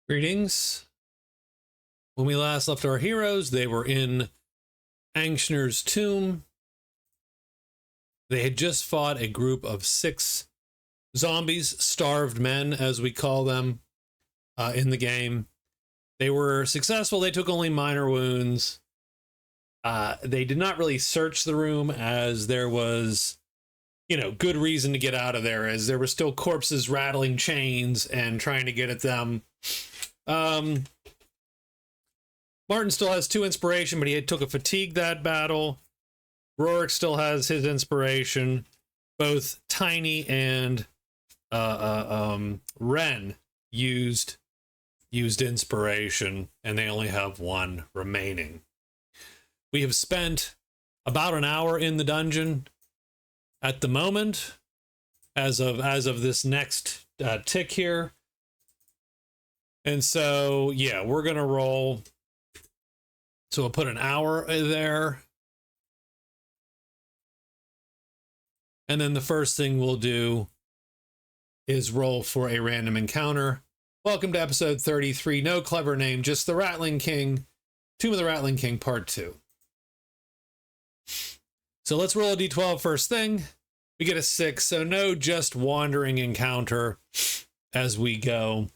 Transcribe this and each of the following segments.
Greetings. When we last left our heroes, they were in Angstner's tomb. They had just fought a group of 6 zombies, starved men, as we call them, in the game. They were successful. They took only minor wounds. They did not really search the room, as there was, good reason to get out of there, as there were still corpses rattling chains and trying to get at them. Martin still has 2 inspiration, but he took a fatigue that battle. Rorik still has his inspiration. Both Tiny and Ren used inspiration, and they only have 1 remaining. We have spent about an hour in the dungeon at the moment, as of this next tick here. And so, yeah, we're going to roll. So we'll put an hour there. And then the first thing we'll do is roll for a random encounter. Welcome to episode 33. No clever name, just the Ratling King. Tomb of the Ratling King, part 2. So let's roll a d12 first thing. We get a 6, so no just wandering encounter as we go.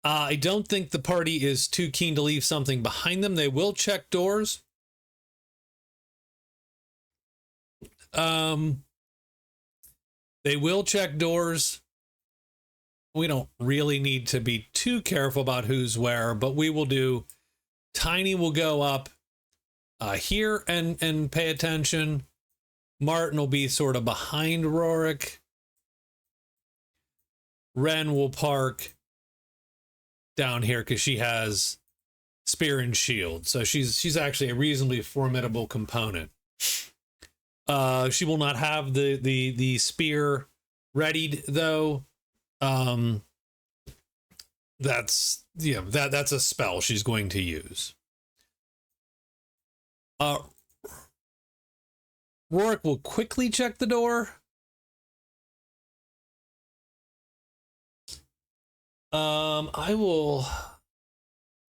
I don't think the party is too keen to leave something behind them. They will check doors. They will check doors. We don't really need to be too careful about who's where, but we will do. Tiny will go up here and pay attention. Martin will be sort of behind Rorik. Ren will park down here because she has spear and shield, so she's actually a reasonably formidable component. She will not have the spear readied though. That's a spell she's going to use. Rorik will quickly check the door. I will.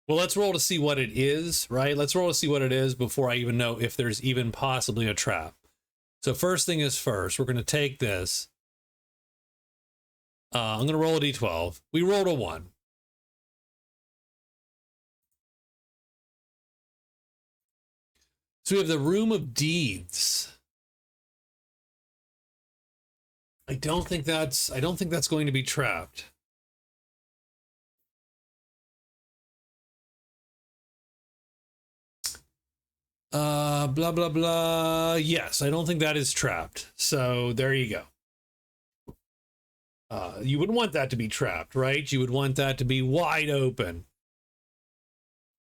Well, let's roll to see what it is, right? Let's roll to see what it is before I even know if there's even possibly a trap. So first thing is first, we're going to take this. I'm going to roll a d12. We rolled a 1. So we have the Room of Deeds. I don't think that's going to be trapped. Blah, blah, blah. Yes, I don't think that is trapped. So there you go. You wouldn't want that to be trapped, right? You would want that to be wide open.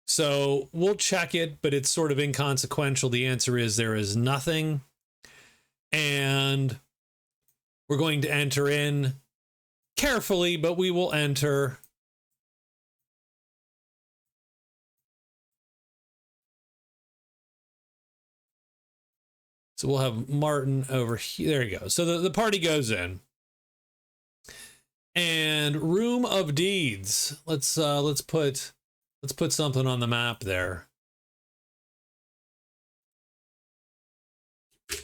So we'll check it, but it's sort of inconsequential. The answer is there is nothing. And we're going to enter in carefully, but we will enter. So we'll have Martin over here. There you go. So the party goes in. And Room of Deeds. Let's put something on the map there.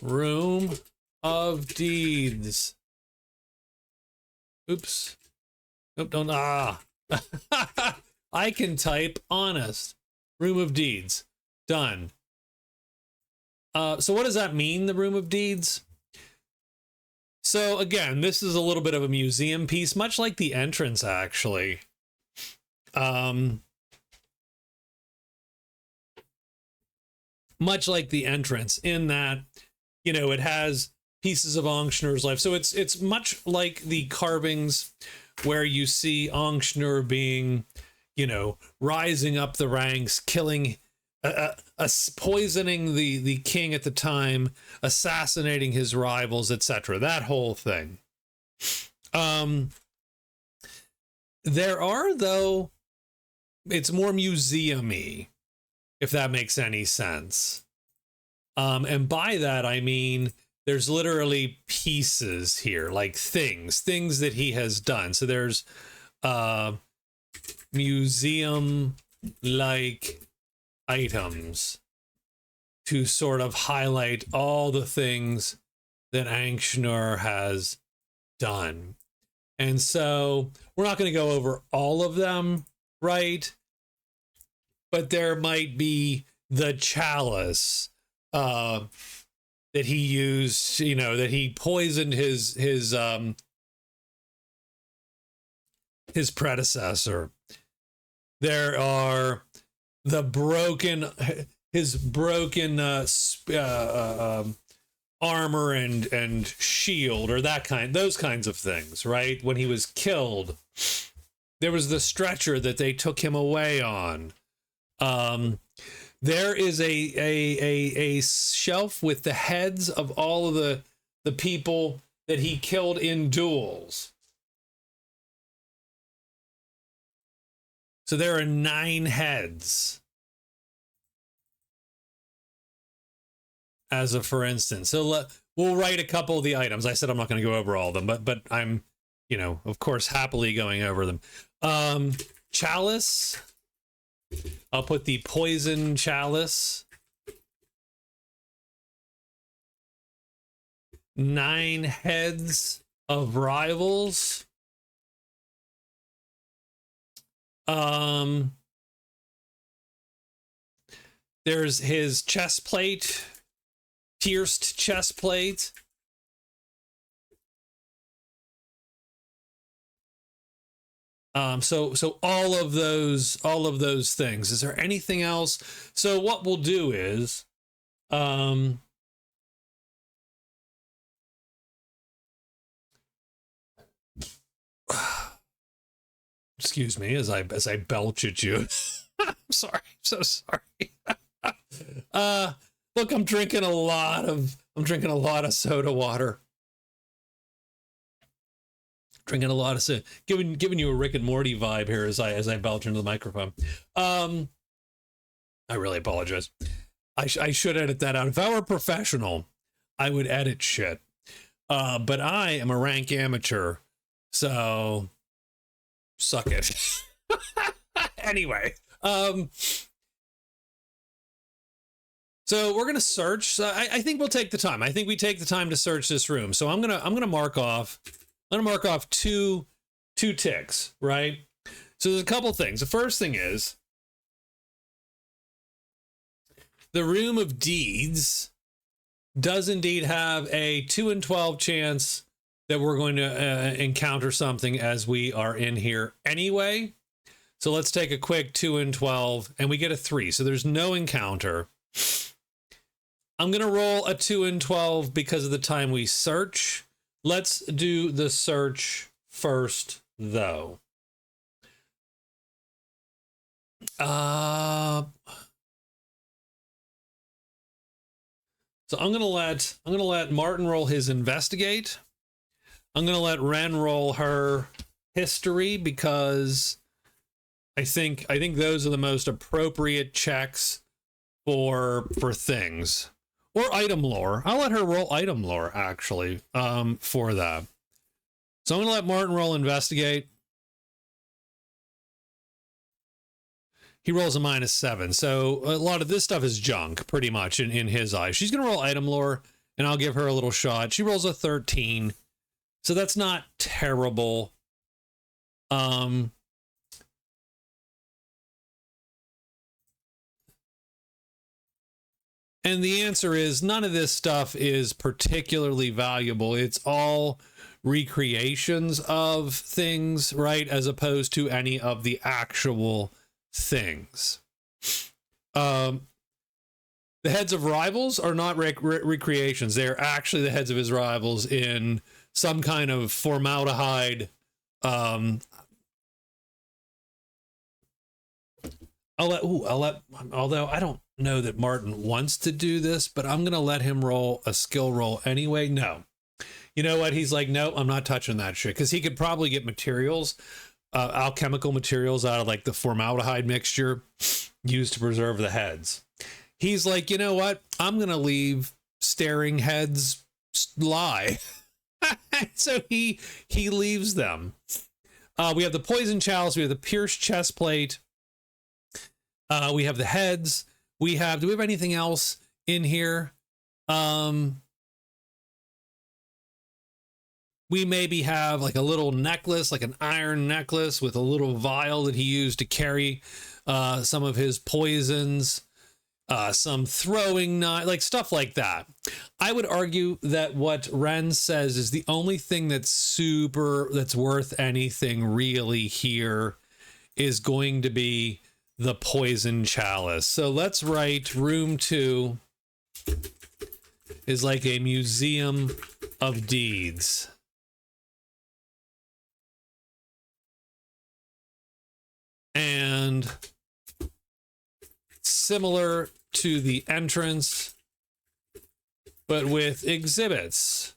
Room of Deeds. Oops. Nope, don't. I can type honest. Room of Deeds. Done. So what does that mean, the Room of Deeds? So again, this is a little bit of a museum piece, much like the entrance, actually. Much like the entrance, in that, it has pieces of Angstner's life. So it's much like the carvings where you see Angstner being, rising up the ranks, killing, poisoning the king at the time, assassinating his rivals, etc. That whole thing. There are, though, it's more museum-y, if that makes any sense. And by that, I mean, there's literally pieces here, like things that he has done. So there's museum-like items to sort of highlight all the things that Angstnur has done. And so we're not going to go over all of them, right? But there might be the chalice that he used, you know, that he poisoned his predecessor. There are the broken, his broken armor and shield, or those kinds of things, right? When he was killed, there was the stretcher that they took him away on. There is a shelf with the heads of all of the people that he killed in duels. So there are 9 heads, as a for instance. So we'll write a couple of the items. I said I'm not going to go over all of them, but I'm, you know, of course, happily going over them. Chalice. I'll put the poison chalice. 9 heads of rivals. There's his chest plate, pierced chest plate. So all of those things. Is there anything else? So what we'll do is, excuse me as I belch at you. I'm sorry. I'm so sorry. Look, I'm drinking a lot of soda water. Drinking a lot of soda. Giving you a Rick and Morty vibe here as I belch into the microphone. I really apologize. I should edit that out. If I were a professional, I would edit shit. But I am a rank amateur, so suck it. Anyway, so we're gonna search. I think we'll take the time. I think we take the time to search this room. So I'm gonna mark off. I'm gonna mark off two ticks, right? So there's a couple things. The first thing is the Room of Deeds does indeed have a 2 in 12 chance that we're going to encounter something as we are in here anyway. So let's take a quick 2 in 12 and we get a 3. So there's no encounter. I'm going to roll a 2 in 12 because of the time we search. Let's do the search first, though. So I'm gonna let Martin roll his investigate. I'm gonna let Ren roll her history because I think those are the most appropriate checks for things. Or item lore. I'll let her roll item lore, actually, for that. So I'm going to let Martin roll investigate. He rolls a -7. So a lot of this stuff is junk, pretty much, in his eyes. She's going to roll item lore, and I'll give her a little shot. She rolls a 13. So that's not terrible. And the answer is none of this stuff is particularly valuable. It's all recreations of things, right? As opposed to any of the actual things. The heads of rivals are not recreations. They're actually the heads of his rivals in some kind of formaldehyde. Although I don't know that Martin wants to do this, but I'm going to let him roll a skill roll anyway. No. You know what? He's like, no, I'm not touching that shit. Because he could probably get materials, alchemical materials out of like the formaldehyde mixture used to preserve the heads. He's like, you know what? I'm going to leave staring heads lie. So he leaves them. We have the poison chalice. We have the pierced chest plate. We have the heads. Do we have anything else in here? We maybe have like a little necklace, like an iron necklace with a little vial that he used to carry some of his poisons, some throwing knife, like stuff like that. I would argue that what Ren says is the only thing that's worth anything really here is going to be the poison chalice. So let's write room 2 is like a museum of deeds. And similar to the entrance, but with exhibits.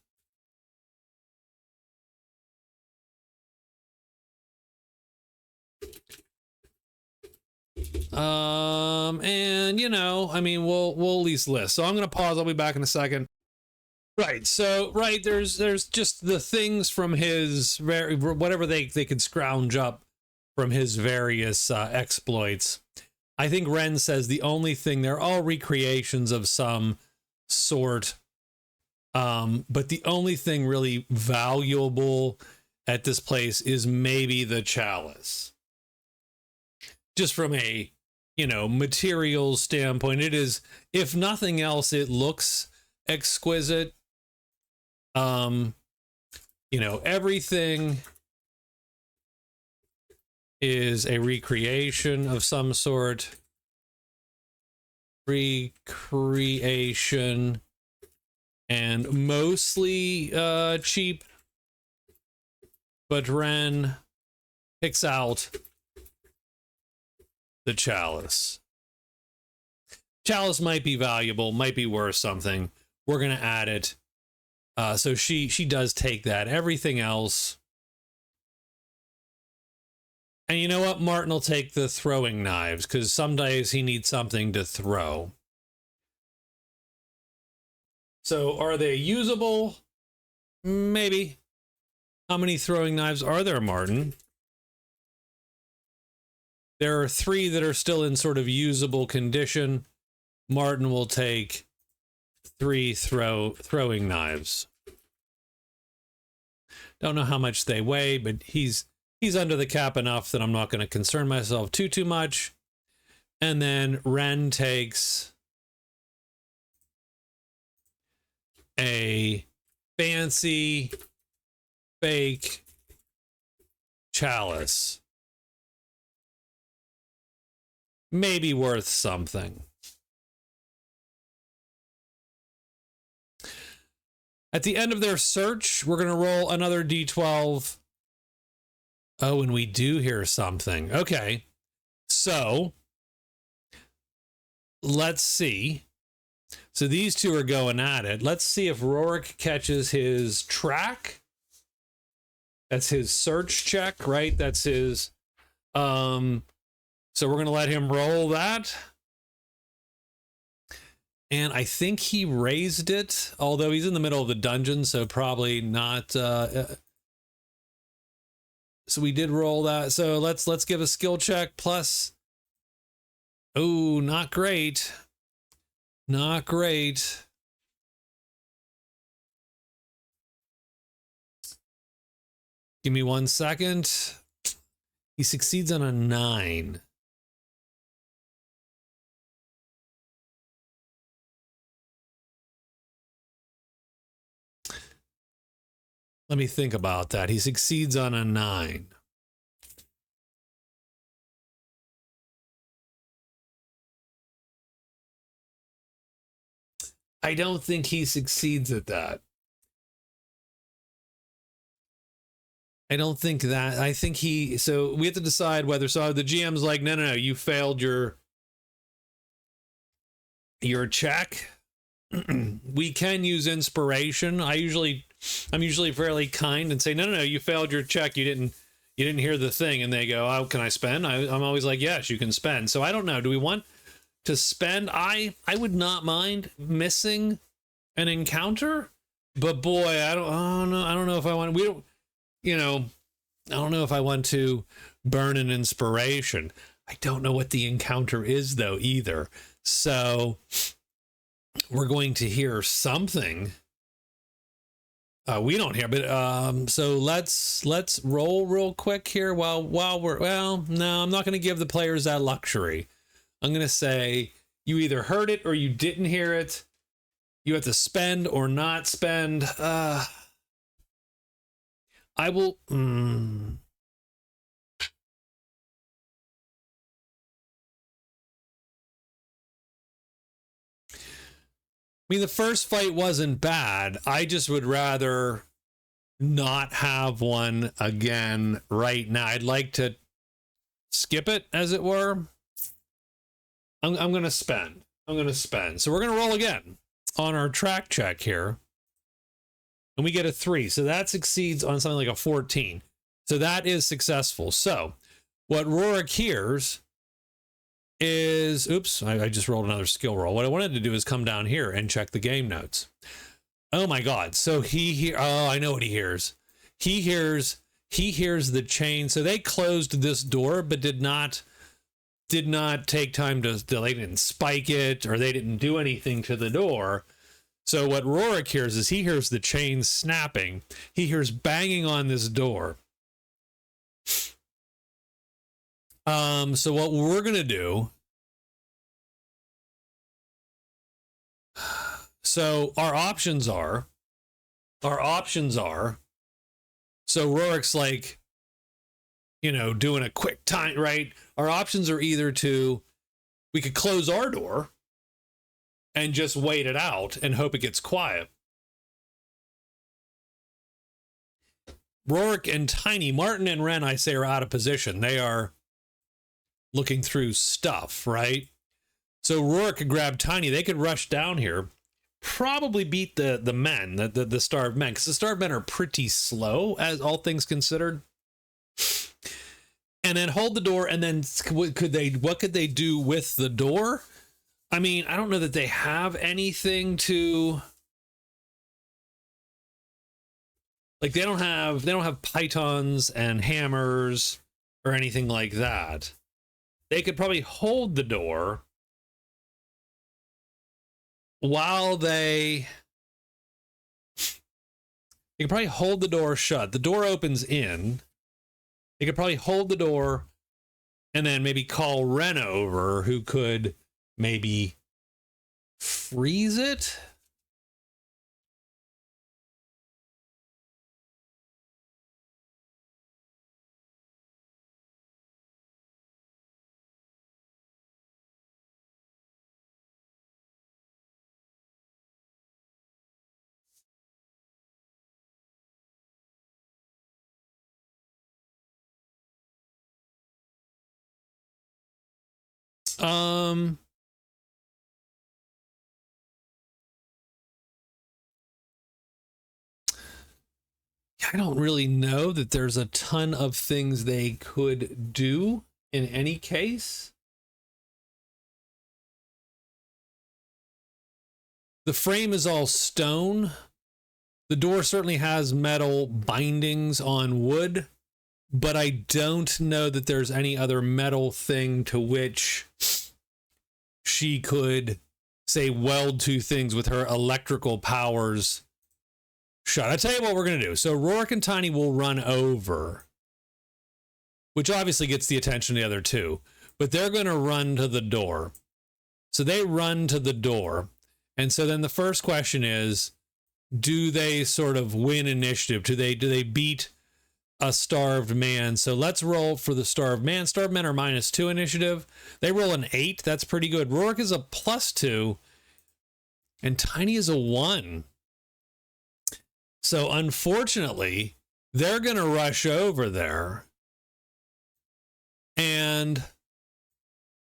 And you know, I mean, we'll at least list. So I'm gonna pause. I'll be back in a second. Right. So there's just the things from his whatever they could scrounge up from his various exploits. I think Ren says the only thing, they're all recreations of some sort, but the only thing really valuable at this place is maybe the chalice. Just from a, you know, materials standpoint, it is, if nothing else, it looks exquisite. You know, everything is a recreation of some sort. Recreation, and mostly cheap, but Ren picks out the chalice. Chalice might be valuable, might be worth something. We're gonna add it. So she does take that. Everything else. And you know what? Martin will take the throwing knives, because some days he needs something to throw. So are they usable? Maybe. How many throwing knives are there, Martin? There are 3 that are still in sort of usable condition. Martin will take 3 throwing knives. Don't know how much they weigh, but he's under the cap enough that I'm not going to concern myself too much. And then Ren takes a fancy fake chalice. Maybe worth something. At the end of their search, we're going to roll another D12. Oh, and we do hear something. Okay. So, let's see. So these two are going at it. Let's see if Rorik catches his track. That's his search check, right? That's his... So we're going to let him roll that. And I think he raised it, although he's in the middle of the dungeon, so probably not... So we did roll that. So let's give a skill check plus. Oh, not great. Not great. Give me 1 second. He succeeds on a 9. Let me think about that. He succeeds on a 9. I don't think he succeeds at that. I don't think that. I think he... So we have to decide whether... So the GM's like, no, you failed your check. We can use inspiration. I'm usually fairly kind and say, no, you failed your check. You didn't hear the thing. And they go, oh, can I spend? I'm always like, yes, you can spend. So I don't know. Do we want to spend? I would not mind missing an encounter, but boy, I don't know if I want. We don't, you know, I don't know if I want to burn an inspiration. I don't know what the encounter is, though, either. So we're going to hear something. We don't hear, but so let's roll real quick here while we're, well, no, I'm not going to give the players that luxury. I'm going to say you either heard it or you didn't hear it. You have to spend or not spend. I will. I mean, the first fight wasn't bad. I just would rather not have one again right now. I'd like to skip it, as it were. I'm going to spend. I'm going to spend. So we're going to roll again on our track check here. And we get a 3. So that succeeds on something like a 14. So that is successful. So what Rorik hears is, oops, I just rolled another skill roll. What I wanted to do is come down here and check the game notes. Oh my God. So oh, I know what he hears. He hears the chain. So they closed this door, but did not take time to, they didn't spike it or they didn't do anything to the door. So what Rorik hears is he hears the chain snapping. He hears banging on this door. So what we're going to do, so our options are, so Rorik's like, you know, doing a quick time, right? Our options are either we could close our door and just wait it out and hope it gets quiet. Rorik and Tiny, Martin and Ren, I say, are out of position. They are looking through stuff, right? So Rorik could grab Tiny. They could rush down here, probably beat the men, the starved men, because the starved men are pretty slow, as all things considered. And then hold the door, and then what could they do with the door? I mean, I don't know that they have anything to, like, they don't have pythons and hammers or anything like that. They could probably hold the door while they could probably hold the door shut. The door opens in. They could probably hold the door and then maybe call Ren over, who could maybe freeze it. I don't really know that there's a ton of things they could do in any case. The frame is all stone. The door certainly has metal bindings on wood, but I don't know that there's any other metal thing to which she could, say, weld two things with her electrical powers shut. I'll tell you what we're going to do. So Rorik and Tiny will run over, which obviously gets the attention of the other two, but they're going to run to the door. So they run to the door. And so then the first question is, do they sort of win initiative? Do they beat a starved man? So let's roll for the starved man. Starved men are -2 initiative. They roll an 8. That's pretty good. Rorik is a +2 and Tiny is a 1. So unfortunately, they're going to rush over there. And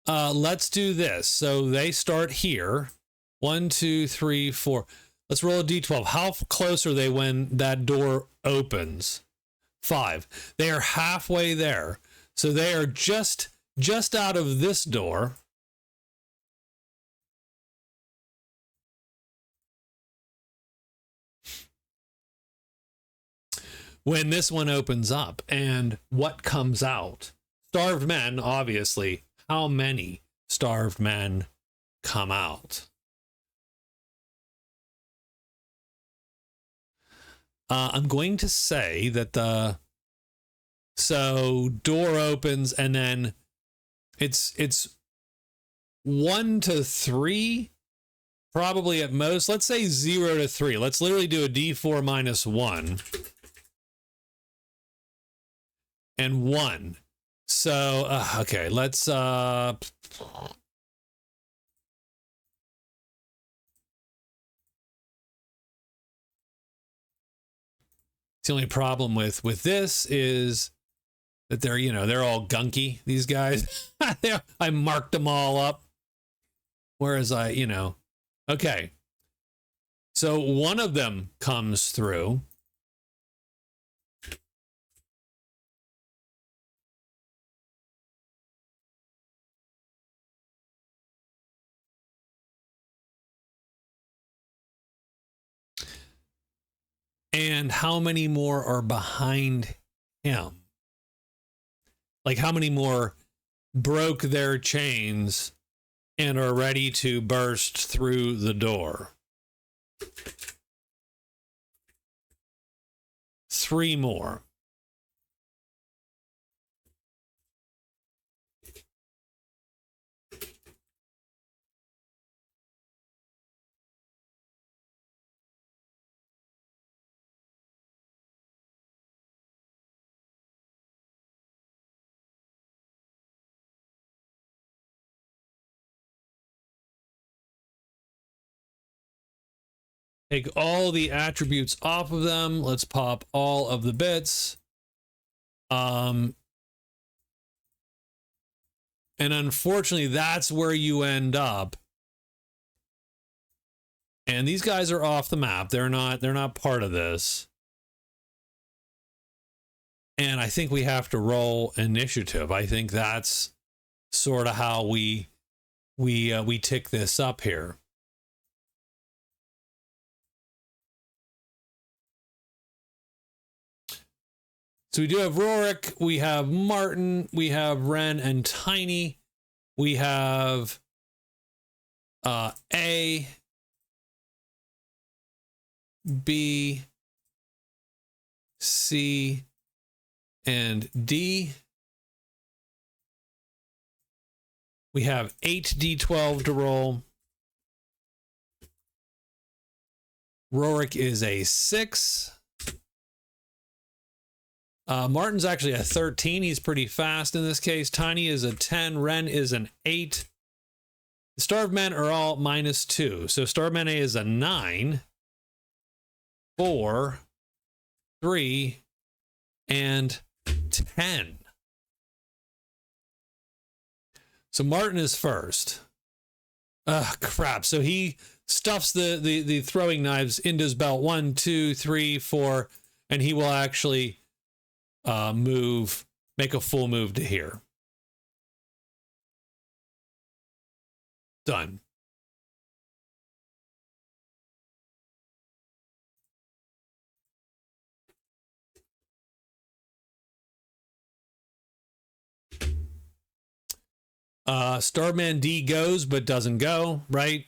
let's do this. So they start here. 1, 2, 3, 4. Let's roll a d12. How close are they when that door opens? 5. They are halfway there. So they are just out of this door. when this one opens up. And what comes out? Starved men, obviously. How many starved men come out? I'm going to say that so door opens and then it's 1 to 3, probably at most. Let's say 0 to 3. Let's literally do a D4 minus 1 and 1. So okay, let's the only problem with this is that they're, you know, they're all gunky, these guys. I marked them all up. Whereas I, you know, okay. So one of them comes through. And how many more are behind him? Like, how many more broke their chains and are ready to burst through the door? 3 more. Take all the attributes off of them. Let's pop all of the bits. And unfortunately, that's where you end up. And these guys are off the map. They're not part of this. And I think we have to roll initiative. I think that's sort of how we tick this up here. So we do have Rorik, we have Martin, we have Ren and Tiny, we have A, B, C, and D. We have 8d12 to roll. Rorik is a 6. Martin's actually a 13. He's pretty fast in this case. Tiny is a 10. Ren is an 8. The starved men are all -2. So starved men A is a 9, 4, 3, and 10. So Martin is first. Crap. So he stuffs the throwing knives into his belt. 1, 2, 3, 4, and he will actually make a full move to here. Done. Starman D goes but doesn't go, right?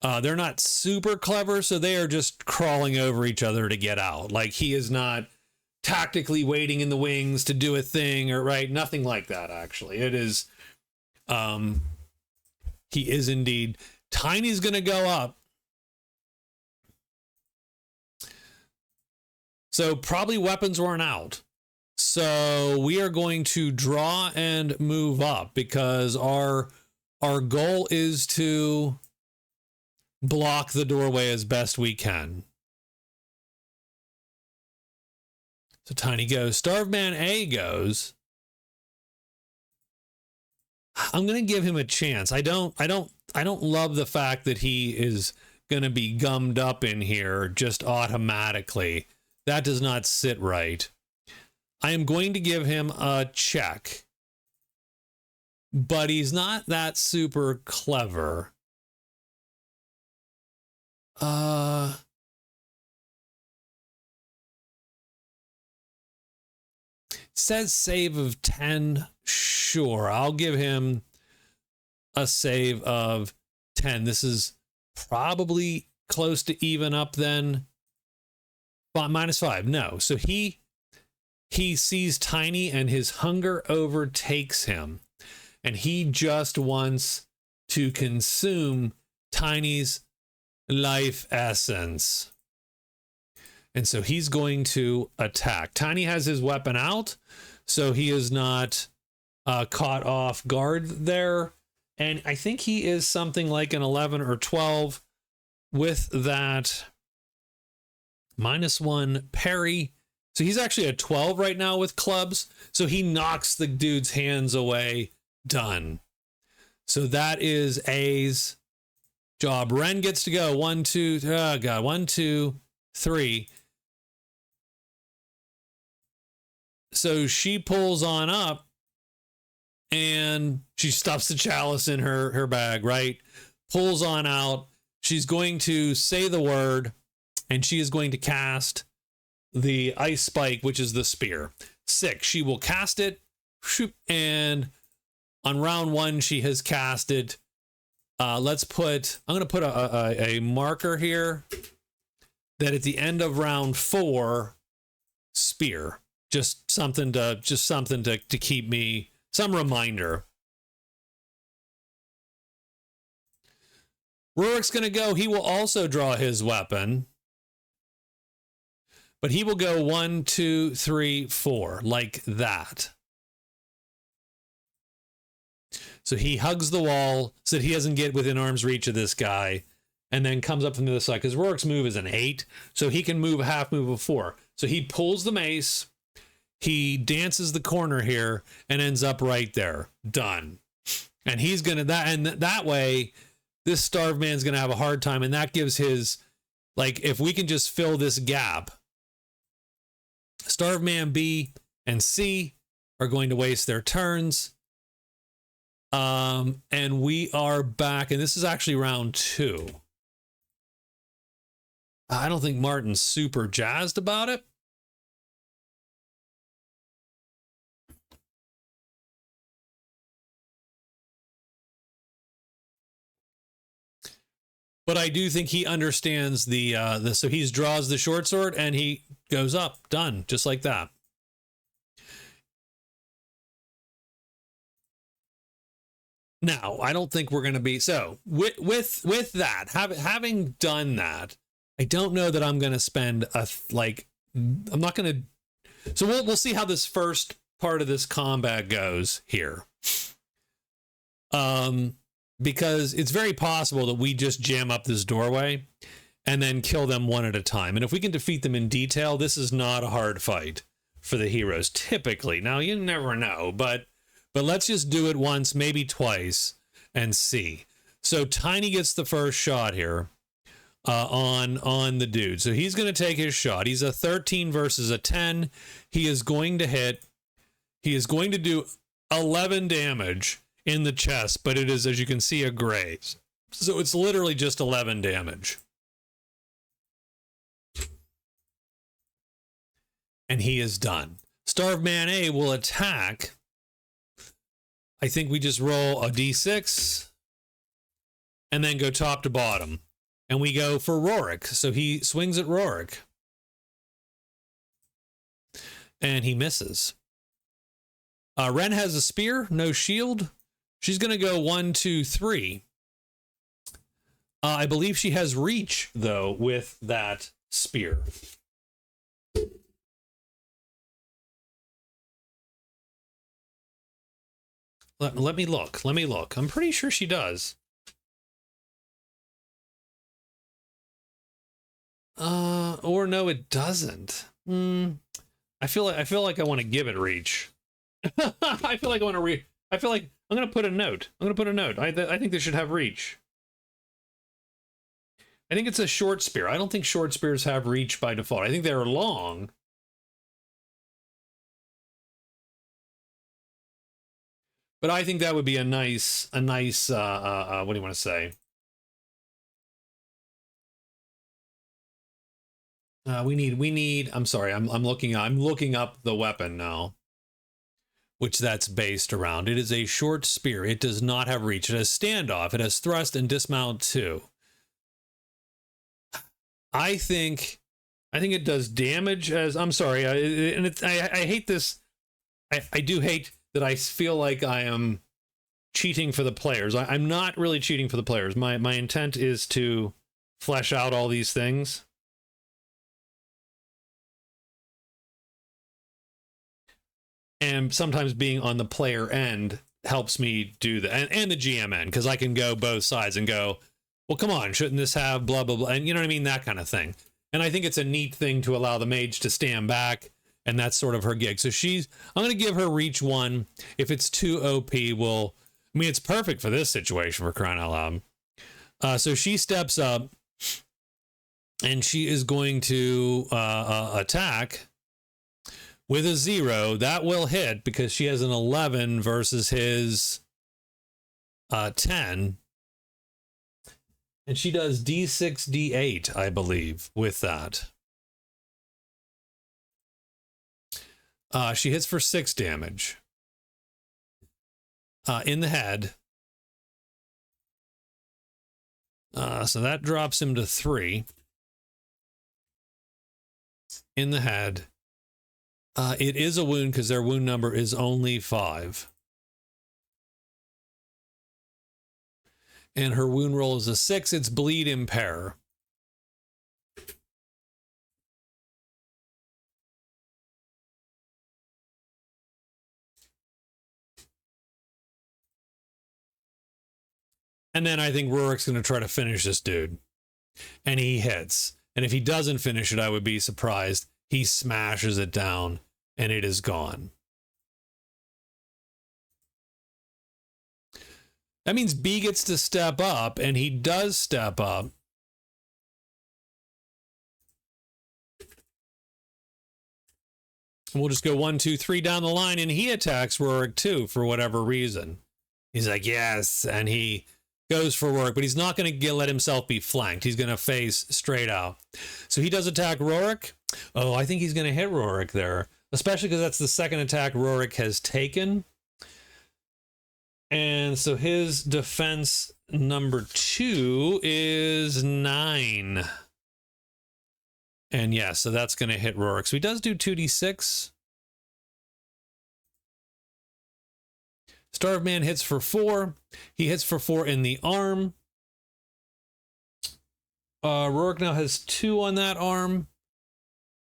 They're not super clever, so they are just crawling over each other to get out. Like, he is not tactically waiting in the wings to do a thing, or right, nothing like that. Actually, it is he is indeed. Tiny's gonna go up, so probably weapons weren't out, so we are going to draw and move up because our goal is to block the doorway as best we can. So Tiny goes. Starved Man A goes. I'm gonna give him a chance. I don't love the fact that he is gonna be gummed up in here just automatically. That does not sit right. I am going to give him a check, but he's not that super clever. Says save of 10. Sure, I'll give him a save of 10. This is probably close to even up then. -5. No. So he sees Tiny and his hunger overtakes him. And he just wants to consume Tiny's life essence. And so he's going to attack. Tiny has his weapon out, so he is not caught off guard there. And I think he is something like an 11 or 12 with that -1 parry. So he's actually a 12 right now with clubs. So he knocks the dude's hands away. Done. So that is A's job. Ren gets to go. 1, 2, oh God, 1, 2, 3. So she pulls on up and she stuffs the chalice in her bag, right? Pulls on out. She's going to say the word and she is going to cast the ice spike, which is the spear. 6. She will cast it. And on round 1, she has cast it. I'm going to put a marker here that at the end of round 4, spear. Just something to keep me, some reminder. Rurik's going to go. He will also draw his weapon. But he will go 1, 2, 3, 4, like that. So he hugs the wall so that he doesn't get within arm's reach of this guy, and then comes up from the other side, because Rurik's move is an 8, so he can move a half move of 4. So he pulls the mace, he dances the corner here, and ends up right there. Done. And he's gonna that way, this starved man's gonna have a hard time, and that gives his, like, if we can just fill this gap, starved man B and C are going to waste their turns. And we are back, and this is actually round 2. I don't think Martin's super jazzed about it. But I do think he understands the so he draws the short sword and he goes up. Done. Just like that. Now, I don't think we're going to be so with that, having done that, I don't know that I'm going to spend I'm not going to. So we'll see how this first part of this combat goes here. Because it's very possible that we just jam up this doorway and then kill them one at a time. And if we can defeat them in detail, this is not a hard fight for the heroes typically. Now, you never know, but let's just do it once, maybe twice, and see. So Tiny gets the first shot here on the dude. So he's going to take his shot. He's a 13 versus a 10. He is going to hit. He is going to do 11 damage in the chest, but it is, as you can see, a graze. So it's literally just 11 damage. And he is done. Starved Man A will attack. I think we just roll a d6 and then go top to bottom. And we go for Rurik. So he swings at Rurik. And he misses. Ren has a spear, no shield. She's going to go 1, 2, 3. I believe she has reach, though, with that spear. Let me look. Let me look. I'm pretty sure she does. Or no, it doesn't. I feel like I want to give it reach. I feel like I want to I feel like I'm gonna put a note. I think they should have reach. I think it's a short spear. I don't think short spears have reach by default. I think they're long. But I think that would be a nice, what do you want to say? We need, I'm sorry, I'm looking up the weapon now. which that's based around. It is a short spear. It does not have reach. It has standoff. It has thrust and dismount too. I think it does damage as, I'm sorry, I hate this. I do hate that I feel like I am cheating for the players. I'm not really cheating for the players. My intent is to flesh out all these things. And sometimes being on the player end helps me do that, and the GM end, because I can go both sides and go, well, come on, shouldn't this have blah, blah, blah, and you know what I mean? That kind of thing. And I think it's a neat thing to allow the mage to stand back, and that's sort of her gig. So I'm going to give her reach 1. If it's too OP, I mean, it's perfect for this situation, for crying out loud. So she steps up, and she is going to attack with a 0. That will hit because she has an 11 versus his 10. And she does D6, D8, I believe, with that. She hits for 6 damage. In the head. So that drops him to 3. In the head. It is a wound because their wound number is only 5. And her wound roll is a 6. It's bleed impair. And then I think Rurik's going to try to finish this dude. And he hits. And if he doesn't finish it, I would be surprised. He smashes it down, and it is gone. That means B gets to step up, and he does step up. And we'll just go 1, 2, 3 down the line, and he attacks Rurik too for whatever reason. He's like, yes, and he goes for Rurik, but he's not going to let himself be flanked. He's going to face straight out. So he does attack Rurik. Oh, I think he's going to hit Rurik there, especially because that's the second attack Rurik has taken. And so his defense number 2 is 9. And yeah, so that's going to hit Rurik. So he does do 2d6. Starved Man hits for 4. He hits for 4 in the arm. Rurik now has 2 on that arm.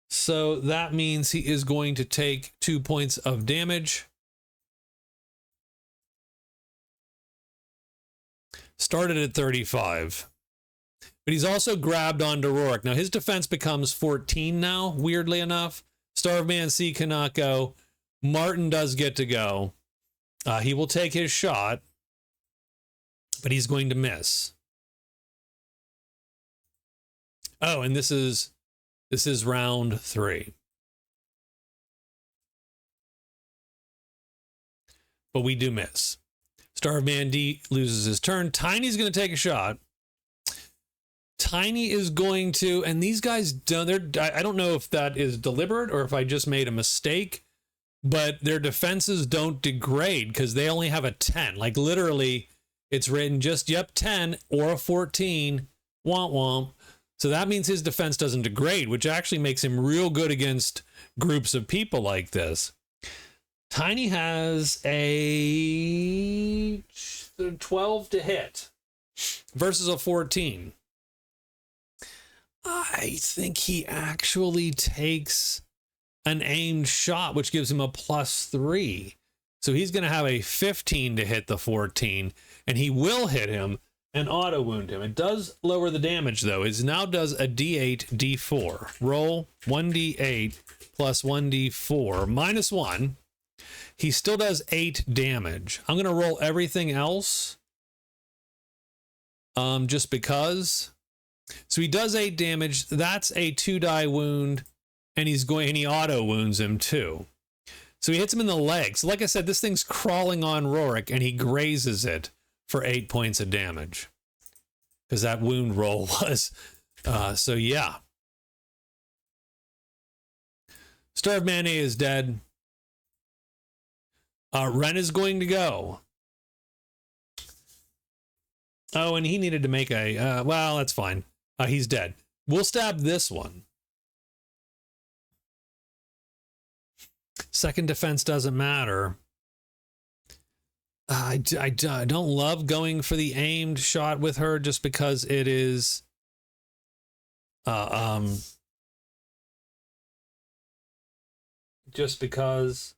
So that means he is going to take 2 points of damage. Started at 35. But he's also grabbed onto Rurik. Now his defense becomes 14 now, weirdly enough. Starved Man C cannot go. Martin does get to go. He will take his shot, but he's going to miss. Oh, and this is round 3. But we do miss. Starved Man D loses his turn. Tiny's going to take a shot. Tiny is going to, and these guys don't, I don't know if that is deliberate or if I just made a mistake, but their defenses don't degrade because they only have a 10. Like literally, it's written just, yep, 10 or a 14, womp womp. So that means his defense doesn't degrade, which actually makes him real good against groups of people like this. Tiny has a 12 to hit versus a 14. I think he actually takes an aimed shot, which gives him a +3. So he's going to have a 15 to hit the 14, and he will hit him and auto wound him. It does lower the damage, though. It now does a D8, D4. Roll 1D8 plus 1D4 -1. He still does 8 damage. I'm going to roll everything else just because. So he does 8 damage. That's a 2-die wound, and he auto wounds him too. So he hits him in the legs. Like I said, this thing's crawling on Rurik, and he grazes it for 8 points of damage because that wound roll was. So yeah. Starved Man A is dead. Ren is going to go. Oh, and he needed to make a, well, that's fine. He's dead. We'll stab this one. Second defense doesn't matter. I don't love going for the aimed shot with her just because it is just because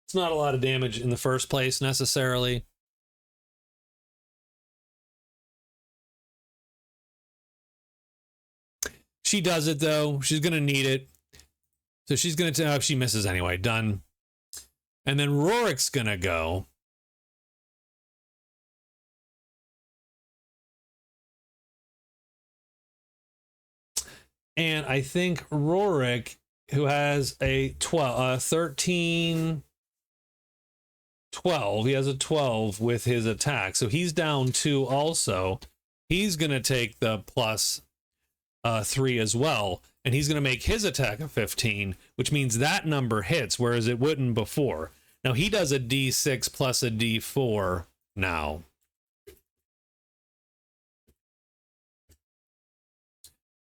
it's not a lot of damage in the first place necessarily. She does it though. She's going to need it. So she's going to, she misses anyway. Done. And then Rorik's going to go. And I think Rorik, who has a 13, 12, he has a 12 with his attack. So he's down 2 also. He's going to take the plus 3 as well. And he's going to make his attack a 15, which means that number hits, whereas it wouldn't before. Now he does a D6 plus a D4 now.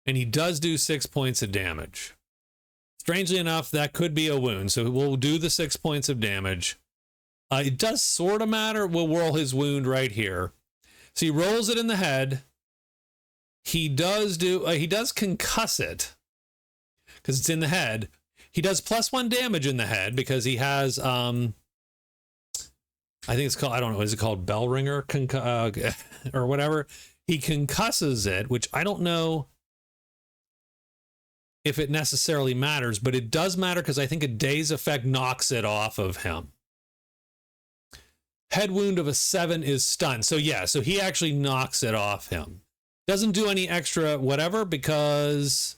And he does do 6 points of damage. Strangely enough, that could be a wound. So we'll do the 6 points of damage. It does sort of matter. We'll roll his wound right here. So he rolls it in the head. He does concuss it because it's in the head. He does +1 damage in the head because he has, I think it's called, I don't know, is it called bell ringer or whatever? He concusses it, which I don't know if it necessarily matters, but it does matter because I think a day's effect knocks it off of him. Head wound of a 7 is stunned. So yeah, so he actually knocks it off him. Doesn't do any extra whatever because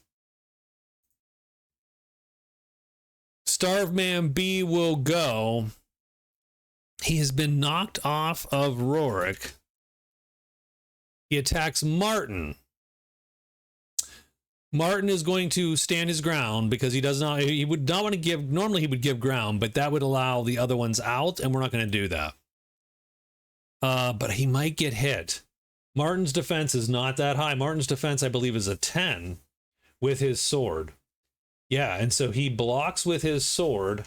Starved Man B will go. He has been knocked off of Rorik. He attacks Martin. Martin is going to stand his ground because he would not want to give, normally he would give ground, but that would allow the other ones out, and we're not going to do that. But he might get hit. Martin's defense is not that high. Martin's defense, I believe, is a 10 with his sword. Yeah, and so he blocks with his sword.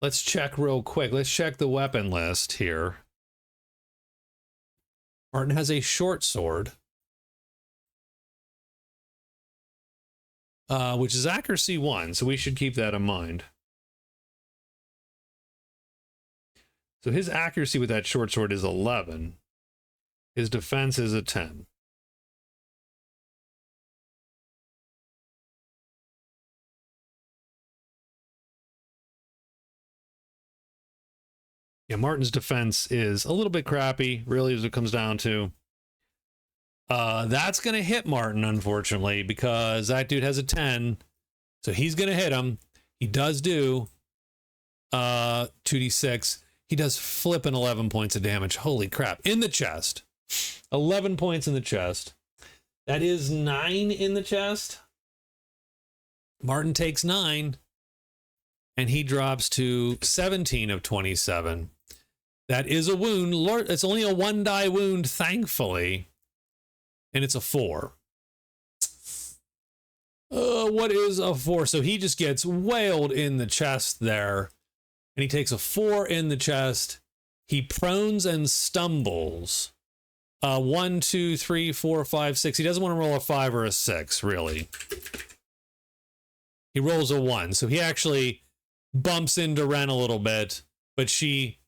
Let's check real quick. Let's check the weapon list here. Martin has a short sword, which is accuracy 1, so we should keep that in mind. So his accuracy with that short sword is 11. His defense is a 10. Yeah, Martin's defense is a little bit crappy, really, as it comes down to. That's going to hit Martin, unfortunately, because that dude has a 10. So he's going to hit him. He does do 2d6. He does flip an 11 points of damage. Holy crap. In the chest. 11 points in the chest. That is 9 in the chest. Martin takes 9. And he drops to 17 of 27. That is a wound. Lord, it's only a 1-die wound, thankfully. And it's a 4. What is a 4? So he just gets wailed in the chest there. And he takes a 4 in the chest. He prones and stumbles. 1, 2, 3, 4, 5, 6. He doesn't want to roll a 5 or a 6, really. He rolls a 1. So he actually bumps into Ren a little bit, but she,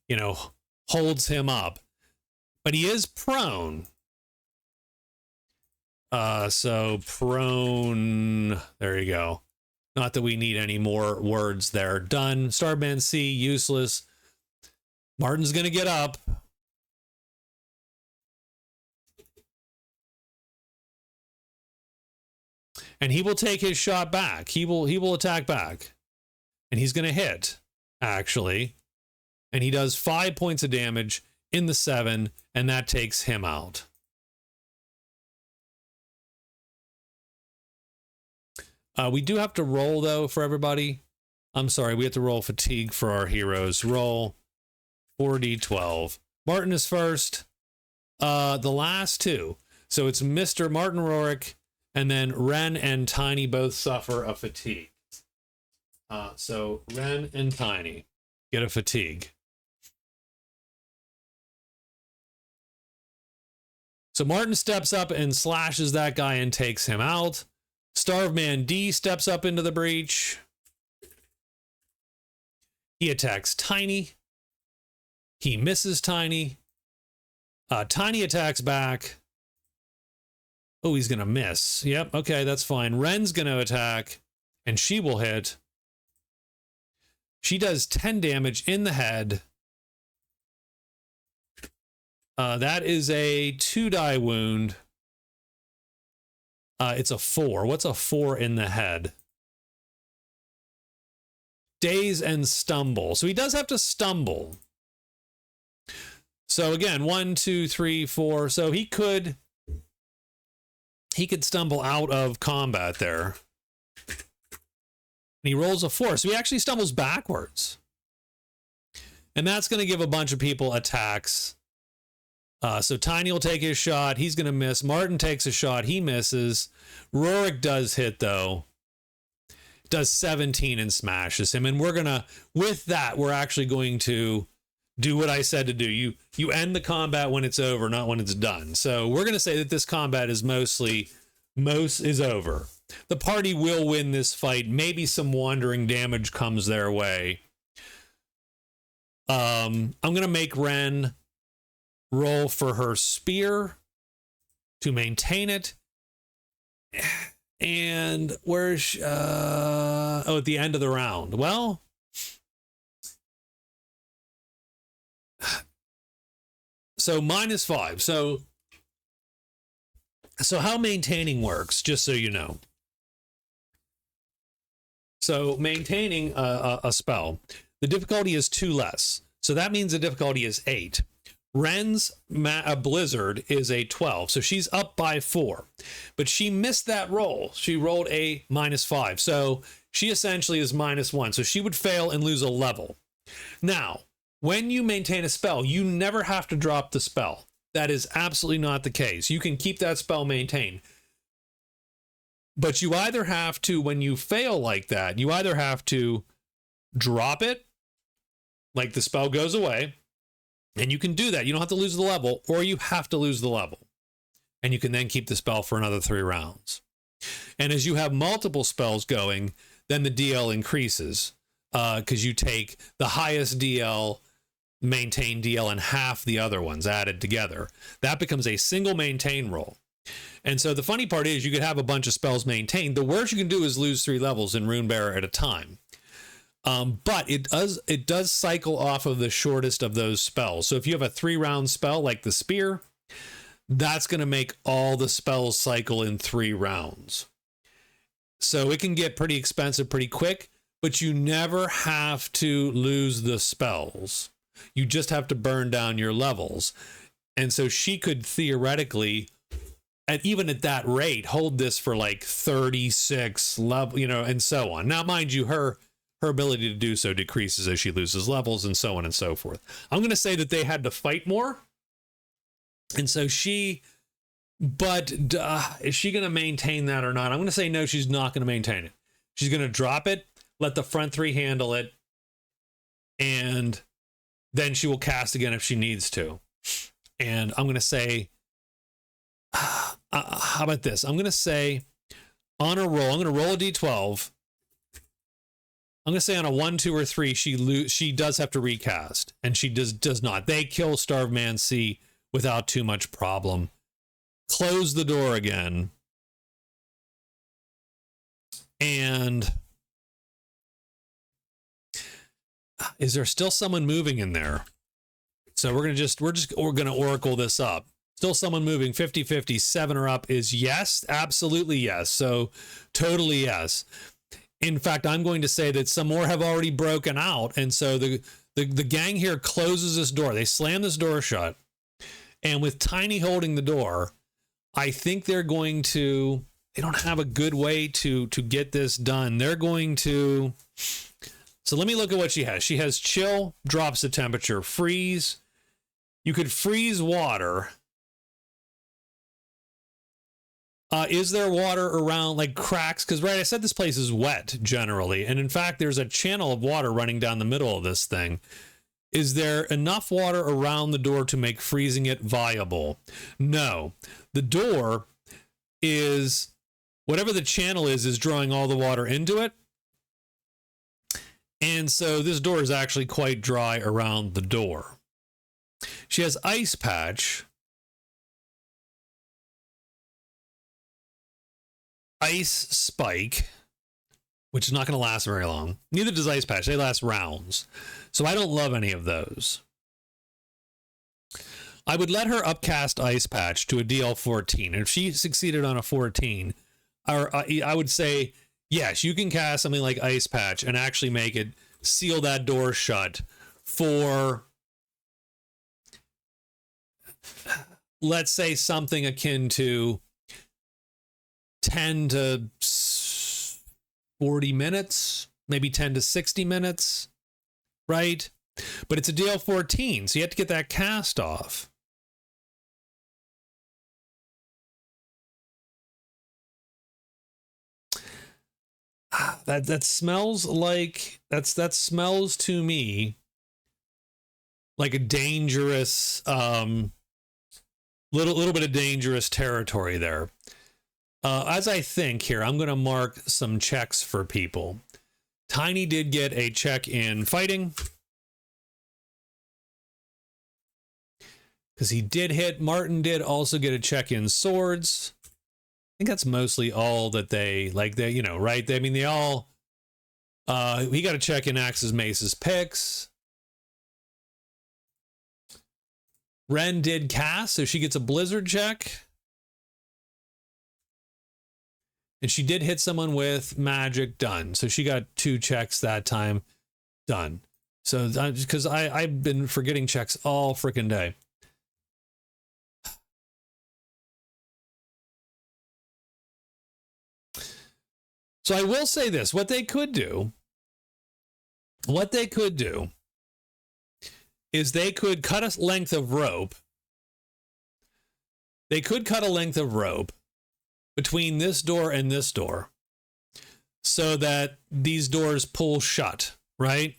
holds him up. But he is prone. So prone, there you go. Not that we need any more words there. Done. Starman C, useless. Martin's going to get up. And he will take his shot back. He will attack back. And he's going to hit, actually. And he does 5 points of damage in the 7, and that takes him out. We do have to roll, though, for everybody. I'm sorry, we have to roll fatigue for our heroes. Roll 4d12. Martin is first. The last two. So it's Mr. Martin Rourke, and then Ren and Tiny both suffer a fatigue. So Ren and Tiny get a fatigue. So Martin steps up and slashes that guy and takes him out. Starveman D steps up into the breach. He attacks Tiny. He misses Tiny. Tiny attacks back. Oh, he's going to miss. Yep, okay, that's fine. Ren's going to attack, and she will hit. She does 10 damage in the head. That is a 2-die wound. It's a 4. What's a 4 in the head? Daze and stumble. So he does have to stumble. So again, 1, 2, 3, 4. So he could stumble out of combat there. And he rolls a 4. So he actually stumbles backwards. And that's going to give a bunch of people attacks. So Tiny will take his shot. He's going to miss. Martin takes a shot. He misses. Rorik does hit, though. Does 17 and smashes him. And we're going to, with that, we're actually going to do what I said to do. You end the combat when it's over, not when it's done. So we're going to say that this combat is is over. The party will win this fight. Maybe some wandering damage comes their way. I'm going to make Ren roll for her spear to maintain it. And where's at the end of the round. Well, so -5. So how maintaining works, just so you know. So maintaining a spell, the difficulty is 2 less. So that means the difficulty is 8. Ren's Blizzard is a 12, so she's up by 4. But she missed that roll. She rolled a -5, so she essentially is -1. So she would fail and lose a level. Now, when you maintain a spell, you never have to drop the spell. That is absolutely not the case. You can keep that spell maintained. But you either have to, when you fail like that, you either have to drop it, like the spell goes away, and you can do that. You don't have to lose the level, or you have to lose the level. And you can then keep the spell for another 3 rounds. And as you have multiple spells going, then the DL increases, because you take the highest DL, maintain DL, and half the other ones added together. That becomes a single maintain roll. And so the funny part is you could have a bunch of spells maintained. The worst you can do is lose 3 levels in Runebearer at a time. But it does cycle off of the shortest of those spells. So if you have a 3-round spell like the spear, that's going to make all the spells cycle in 3 rounds. So it can get pretty expensive pretty quick, but you never have to lose the spells. You just have to burn down your levels. And so she could theoretically, even at that rate, hold this for like 36 level, and so on. Now, mind you, her ability to do so decreases as she loses levels and so on and so forth. I'm going to say that they had to fight more. And so is she going to maintain that or not? I'm going to say no, she's not going to maintain it. She's going to drop it, let the front 3 handle it, and then she will cast again if she needs to. And I'm going to say, how about this? I'm going to say on a roll, I'm going to roll a d12. I'm going to say on a 1, 2, or 3, she does have to recast, and she does not. They kill Starveman C without too much problem. Close the door again. And is there still someone moving in there? So we're going to oracle this up. Still someone moving. 50-50, 7 or up is yes. Absolutely yes. So totally yes. In fact, I'm going to say that some more have already broken out. And so the gang here closes this door. They slam this door shut. And with Tiny holding the door, I think they're going to they don't have a good way to get this done. They're going to, so let me look at what she has. She has chill, drops the temperature, freeze. You could freeze water. Is there water around, like cracks? Because, right, I said this place is wet generally. And in fact, there's a channel of water running down the middle of this thing. Is there enough water around the door to make freezing it viable? No. The door is, whatever the channel is drawing all the water into it. And so this door is actually quite dry around the door. She has ice patch. Ice spike, which is not going to last very long. Neither does ice patch. They last rounds. So I don't love any of those. I would let her upcast ice patch to a DL 14. And if she succeeded on a 14, I would say, yes, you can cast something like ice patch and actually make it seal that door shut for, let's say, something akin to 10 to 40 minutes, maybe 10 to 60 minutes, right? But it's a DL 14, so you have to get that cast off. That smells like, that smells to me like a dangerous, little bit of dangerous territory there. As I think here, I'm going to mark some checks for people. Tiny did get a check in fighting, because he did hit. Martin did also get a check in swords. I think that's mostly all that they, like, they, you know, right? I mean, they all, he got a check in axes, maces, picks. Ren did cast, so she gets a blizzard check. And she did hit someone with magic, done. So she got 2 checks that time, done. So because I've been forgetting checks all freaking day. So I will say this, what they could do is they could cut a length of rope. They could cut a length of rope between this door and this door so that these doors pull shut, right?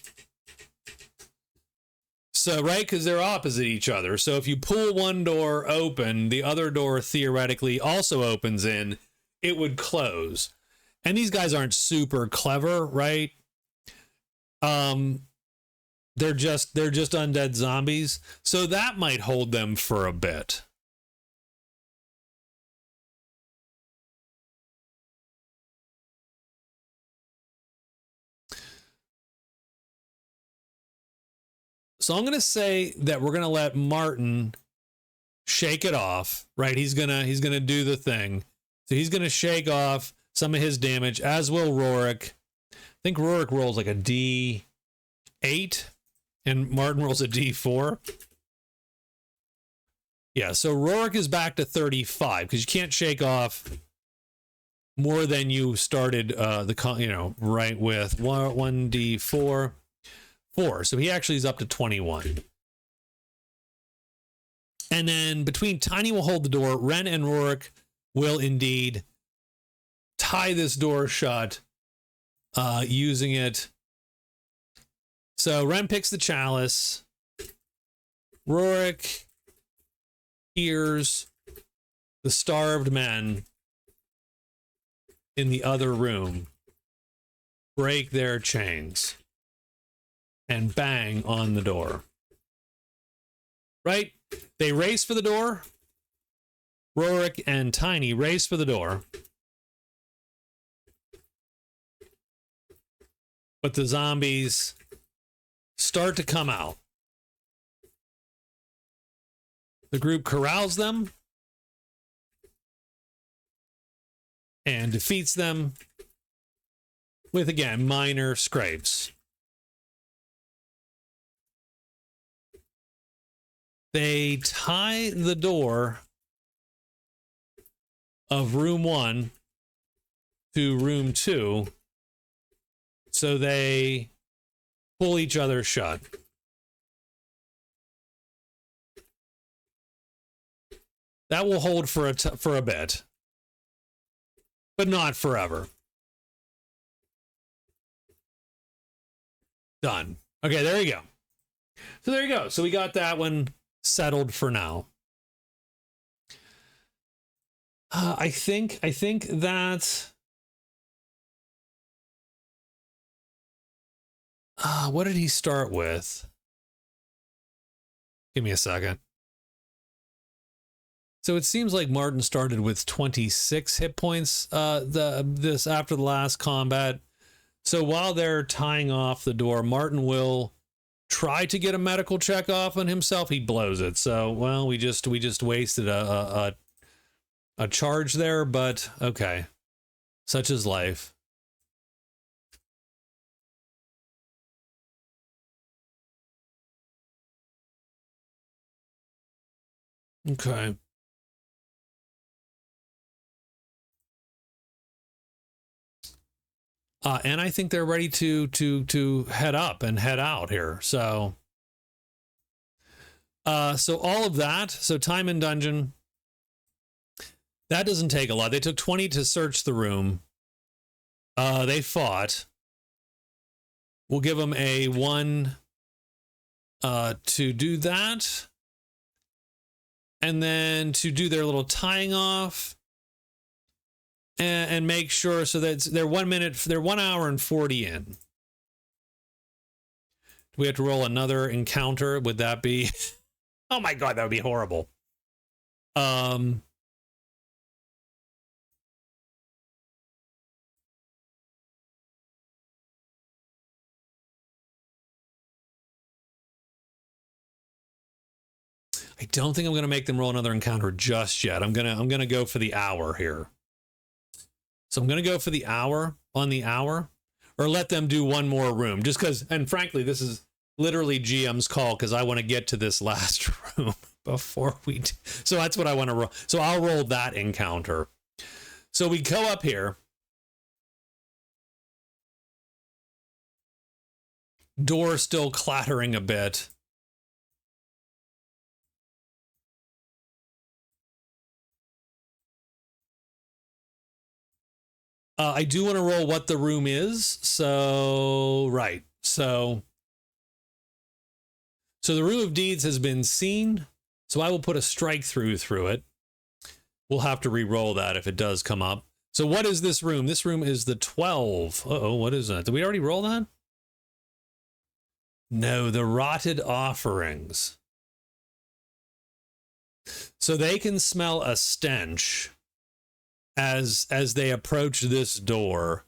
So, right, because they're opposite each other. So if you pull one door open, the other door theoretically also opens in, it would close. And these guys aren't super clever, right? They're just undead zombies. So that might hold them for a bit. So I'm going to say that we're going to let Martin shake it off, right? He's going to do the thing. So he's going to shake off some of his damage, as will Rorik. I think Rorik rolls like a D8 and Martin rolls a D4. Yeah, so Rorik is back to 35 because you can't shake off more than you started right with 1D4. 4. So he actually is up to 21. And then between Tiny will hold the door, Ren and Rorik will indeed tie this door shut using it. So Ren picks the chalice. Rorik hears the starved men in the other room break their chains and bang on the door. Right? They race for the door. Rorik and Tiny race for the door. But the zombies start to come out. The group corrals them and defeats them with, again, minor scrapes. They tie the door of room 1 to room 2 so they pull each other shut. That will hold for a bit, but not forever. Done. Okay, there you go. So there you go. So we got that one settled for now. I think that what did he start with? Give me a second. So it seems like Martin started with 26 hit points this after the last combat. So while they're tying off the door, Martin will try to get a medical check off on himself. He blows it. So, well, we just wasted a charge there, but okay. Such is life. Okay. And I think they're ready to head up and head out here. So all of that. So time in dungeon. That doesn't take a lot. They took 20 to search the room. They fought. We'll give them a 1 to do that. And then to do their little tying off. And make sure so that they're 1 minute, they're 1 hour and 40 in. Do we have to roll another encounter? Would that be? Oh my God, that would be horrible. I don't think I'm going to make them roll another encounter just yet. I'm gonna go for the hour here. So I'm going to go for the hour on the hour, or let them do one more room just because, and frankly, this is literally GM's call because I want to get to this last room before we do. So that's what I want to roll. So I'll roll that encounter. So we go up here. Door still clattering a bit. I do want to roll what the room is. So, right. So the Room of Deeds has been seen. So I will put a strike through it. We'll have to re-roll that if it does come up. So what is this room? This room is the 12. Uh-oh, what is that? Did we already roll that? No, the Rotted Offerings. So they can smell a stench as they approach this door.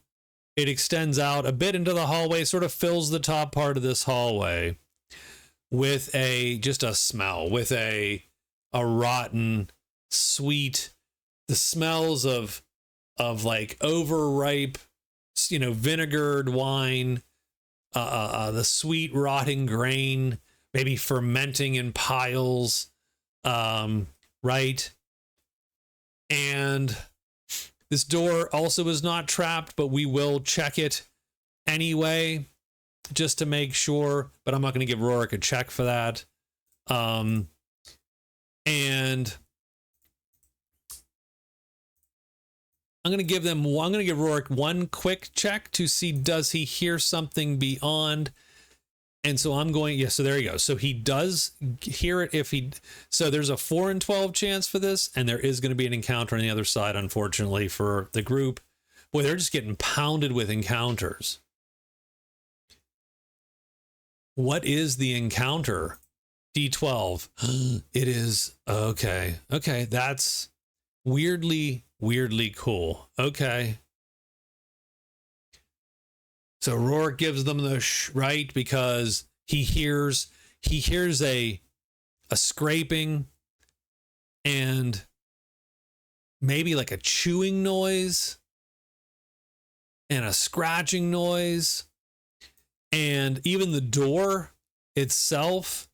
It extends out a bit into the hallway, sort of fills the top part of this hallway with just a smell, with a rotten, sweet, the smells of like overripe, vinegared wine, the sweet rotting grain, maybe fermenting in piles, right? And this door also is not trapped, but we will check it anyway, just to make sure. But I'm not going to give Rorik a check for that. And I'm going to give Rorik one quick check to see, does he hear something beyond? And so I'm going, so there you go. So he does hear it so there's a 4 in 12 chance for this, and there is going to be an encounter on the other side, unfortunately, for the group. Boy, they're just getting pounded with encounters. What is the encounter? D12. It is, okay. Okay, that's weirdly cool. Okay. So Rorik gives them the right, because he hears a scraping and maybe like a chewing noise and a scratching noise, and even the door itself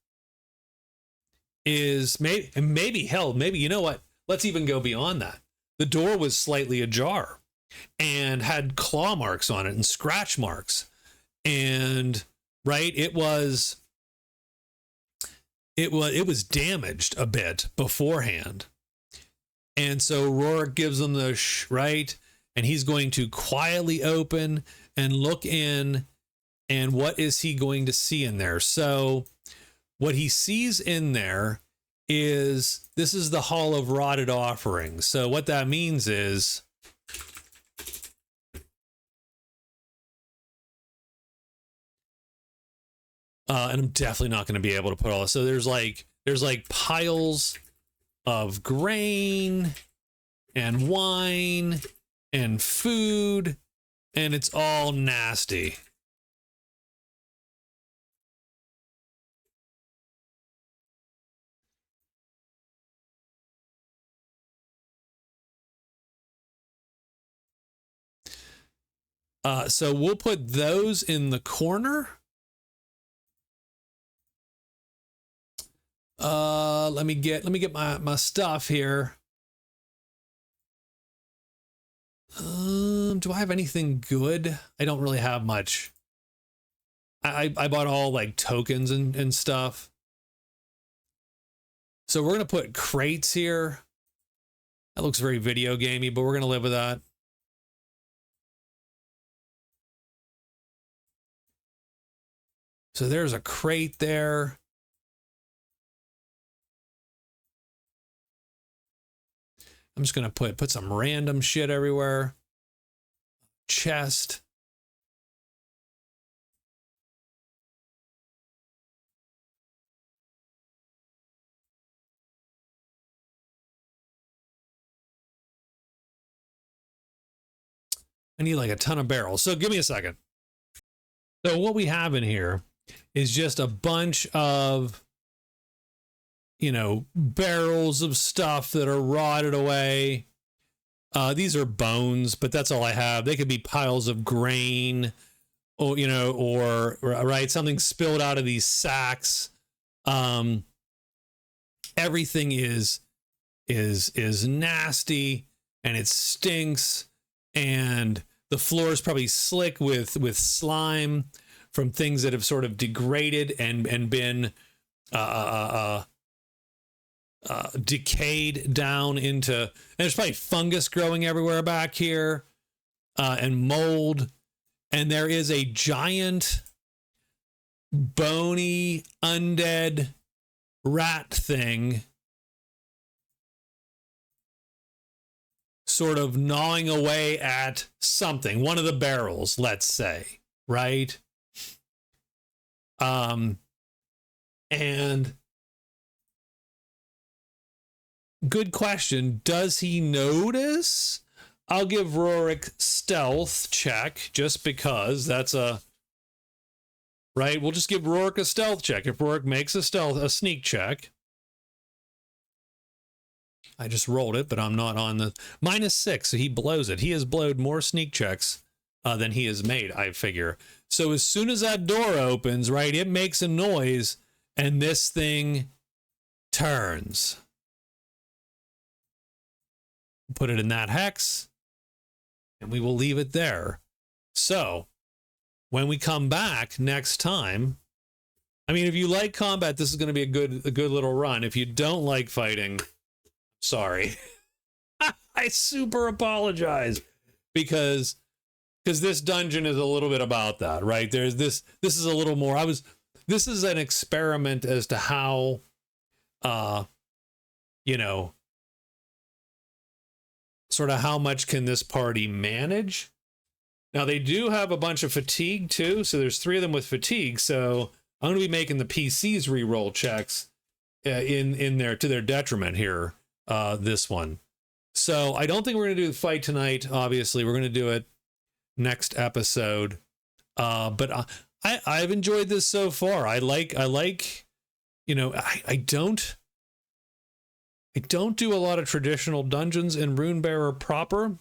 is maybe you know what? Let's even go beyond that. The door was slightly ajar. and had claw marks on it and scratch marks. And right, it was damaged a bit beforehand. And so Rorik gives him the right, and he's going to quietly open and look in, and what is he going to see in there? So what he sees in there is, this is the Hall of Rotted Offerings. So what that means is, and I'm definitely not going to be able to put all this. So there's like piles of grain and wine and food, and it's all nasty. So we'll put those in the corner. Let me get my stuff here. Do I have anything good? I don't really have much. I bought all like tokens and stuff. So we're gonna put crates here. That looks very video gamey, but we're gonna live with that. So there's a crate there. I'm just gonna put some random shit everywhere. Chest. I need like a ton of barrels. So give me a second. So what we have in here is just a bunch of, you know, barrels of stuff that are rotted away. These are bones, but that's all I have. They could be piles of grain, or, you know, or right, something spilled out of these sacks. Everything is nasty, and it stinks, and the floor is probably slick with slime from things that have sort of degraded and been decayed down into, and there's probably fungus growing everywhere back here, and mold, and there is a giant bony undead rat thing sort of gnawing away at something, one of the barrels, let's say, right? And good question. Does he notice? I'll give Rorik stealth check just because that's a right. We'll just give Rorik a stealth check. If Rorik makes a sneak check. I just rolled it, but I'm not on the -6, so he blows it. He has blowed more sneak checks than he has made, I figure. So as soon as that door opens, right, it makes a noise, and this thing turns. Put it in that hex, and we will leave it there. So when we come back next time, I mean, if you like combat, this is going to be a good little run. If you don't like fighting, sorry. I super apologize, because this dungeon is a little bit about that, right? There's this is a little more, this is an experiment as to how you know, sort of how much can this party manage. Now they do have a bunch of fatigue too, so there's 3 of them with fatigue, so I'm going to be making the PCs re-roll checks in there to their detriment here, this one. So I don't think we're going to do the fight tonight. Obviously, we're going to do it next episode. But I've enjoyed this so far. I like, you know, I don't do a lot of traditional dungeons in Runebearer proper,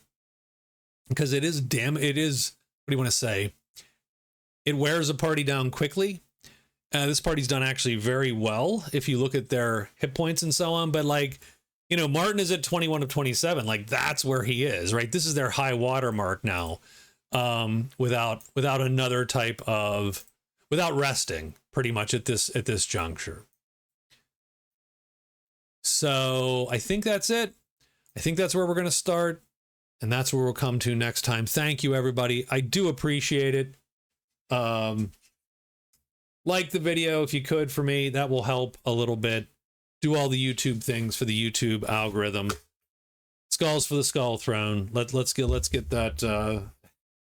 because it is, what do you want to say? It wears a party down quickly. This party's done actually very well if you look at their hit points and so on, but like, You know, Martin is at 21 of 27. Like, that's where he is, right? This is their high water mark now, without another type of, without resting pretty much at this juncture. So I think that's it. I think that's where we're going to start, and that's where we'll come to next time. Thank you, everybody. I do appreciate it. Like the video if you could for me. That will help a little bit. Do all the YouTube things for the YouTube algorithm. Skulls for the Skull Throne. Let's get that.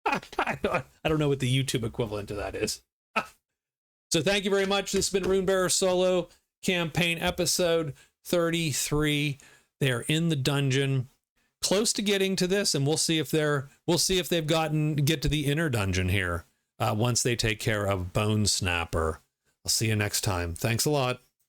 I don't know what the YouTube equivalent to that is. So thank you very much. This has been Runebearer Solo Campaign episode 33. They're in the dungeon, close to getting to this, and we'll see if they've get to the inner dungeon here once they take care of Bone Snapper. I'll see you next time. Thanks a lot.